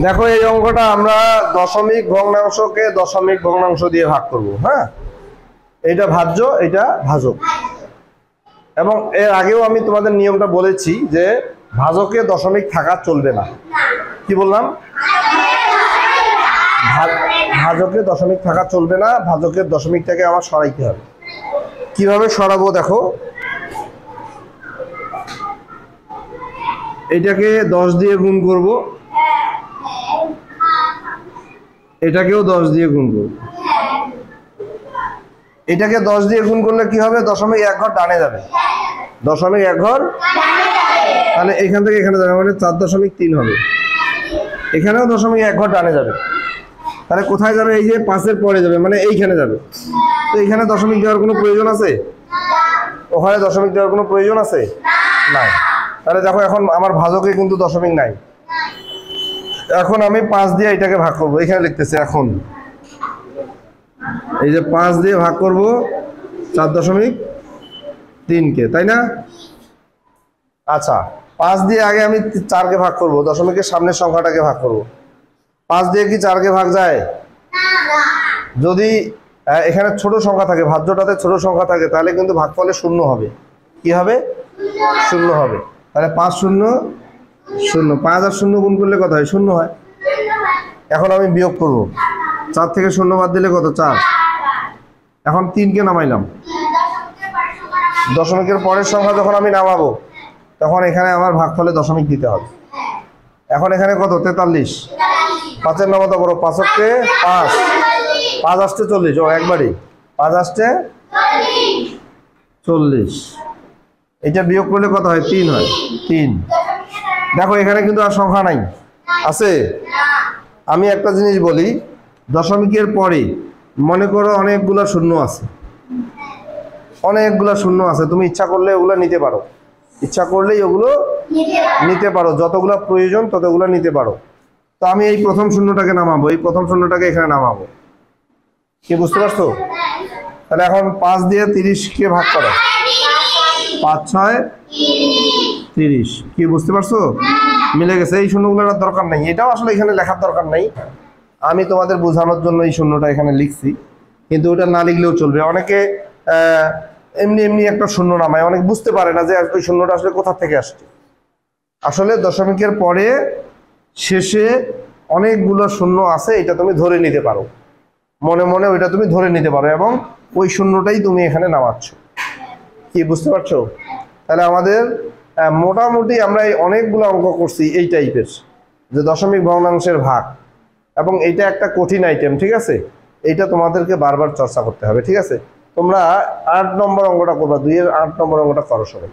দেখো এই অঙ্কটা আমরা দশমিক ভগ্নাংশকে দশমিক ভগ্নাংশ দিয়ে ভাগ করব। হ্যাঁ, এটা ভাজ্য, এটা ভাজক। এবং এর আগেও আমি তোমাদের নিয়মটা বলেছি যে ভাজকে দশমিক থাকা চলবে না। কি বললাম? ভাজকে দশমিক থাকা চলবে না, ভাজকের দশমিকটাকে আমার সরাইতে হবে। কিভাবে সরাবো দেখো, এটাকে 10 দিয়ে গুণ করব, এটাকেও 10 দিয়ে গুণ করব। এটাকে 10 দিয়ে গুণ করলে কি হবে? দশমিক এক ঘর ডানে যাবে, দশমিক এক ঘর, তাহলে এখান থেকে এখানে যাবে, মানে 4.3 হবে। এখানেও দশমিক এক ঘর ডানে যাবে, তাহলে কোথায় যাবে? এই যে 5-এর পরে যাবে, মানে এইখানে যাবে। তো এখানে দশমিক দেওয়ার কোনো প্রয়োজন আছে? ওখানে দশমিক দেওয়ার কোনো প্রয়োজন আছে? নাই। তাহলে দেখো এখন আমার ভাজকে কিন্তু দশমিক নাই। এখন আমি 5 দিয়ে এটাকে ভাগ করব, এখানে লিখতেছি এখন এই যে 5 দিয়ে ভাগ করব 4.3 কে, তাই না? আচ্ছা, 5 দিয়ে আগে আমি 4 কে ভাগ করব, দশমিকের সামনের সংখ্যাটাকে ভাগ করব। 5 দিয়ে কি 4 কে ভাগ যায়? যদি এখানে ছোট সংখ্যা থাকে, ভাজ্যটাতে ছোট সংখ্যা থাকে, তাহলে কিন্তু ভাগফলে 0 হবে। কি হবে? 0 হবে। তাহলে 5 0 0, 5 আর 0 গুণ করলে কত হয়? 0 হয়। এখন আমি বিয়োগ করব, 4 থেকে 0 বাদ দিলে কত? 4। এখন 3 কে নামাইলাম, দশমিকের পরের সংখ্যা যখন আমি নামাবো তখন এখানে আমার ভাগফলে দশমিক দিতে হবে। এখন এখানে কত? 43। 5-এর নামাতে বড়, 5-কে 5, 5 আসতে 40, ও একবারই 5 আসতে 40। এটা বিয়োগ করলে কত হয়? 3 হয়। 3। দেখো এখানে কিন্তু আর সংখ্যা নাই, আছে? আমি একটা জিনিস বলি, দশমিকের পরে মনে করো অনেকগুলা শূন্য আছে, অনেকগুলা শূন্য আছে, তুমি ইচ্ছা করলে ওগুলো নিতে পারো, ইচ্ছা করলেই ওগুলো নিতে পারো, যতগুলো প্রয়োজন ততগুলো নিতে পারো। তো আমি এই প্রথম শূন্যটাকে নামাবো, এই প্রথম শূন্যটাকে এখানে নামাবো। কি বুঝতে পারছো? তাহলে এখন 5 দিয়ে 30 কে ভাগ করো, 5 6 30। কি বুঝতে পারছো? মিলে গেছে। এই শূন্যগুলোর দরকার নেই, এটাও আসলে এখানে লেখার দরকার নেই, আমি তোমাদের বোঝানোর জন্য এই শূন্যটা এখানে লিখছি, কিন্তু ওটা না লিখলেও চলবে। অনেকে এমনি এমনি একটা শূন্য নামায়, অনেক বুঝতে পারে না যে ওই শূন্যটা আসলে কোথা থেকে আসছে। আসলে দশমিকের পরে শেষে অনেকগুলো শূন্য আছে, এটা তুমি ধরে নিতে পারো, মনে মনে ওইটা তুমি ধরে নিতে পারো, এবং ওই শূন্যটাই তুমি এখানে নামাচ্ছ। কি বুঝতে পারছো? তাহলে আমাদের মোটামুটি আমরা এই অনেকগুলো অঙ্ক করছি এই টাইপের, যে দশমিক ভগ্নাংশের ভাগ, এবং এইটা একটা কঠিন আইটেম। ঠিক আছে, এইটা তোমাদেরকে বারবার চর্চা করতে হবে। ঠিক আছে, তোমরা 8 নম্বর অঙ্কটা করবা, 2-এর 8 নম্বর অঙ্কটা করো সবাই।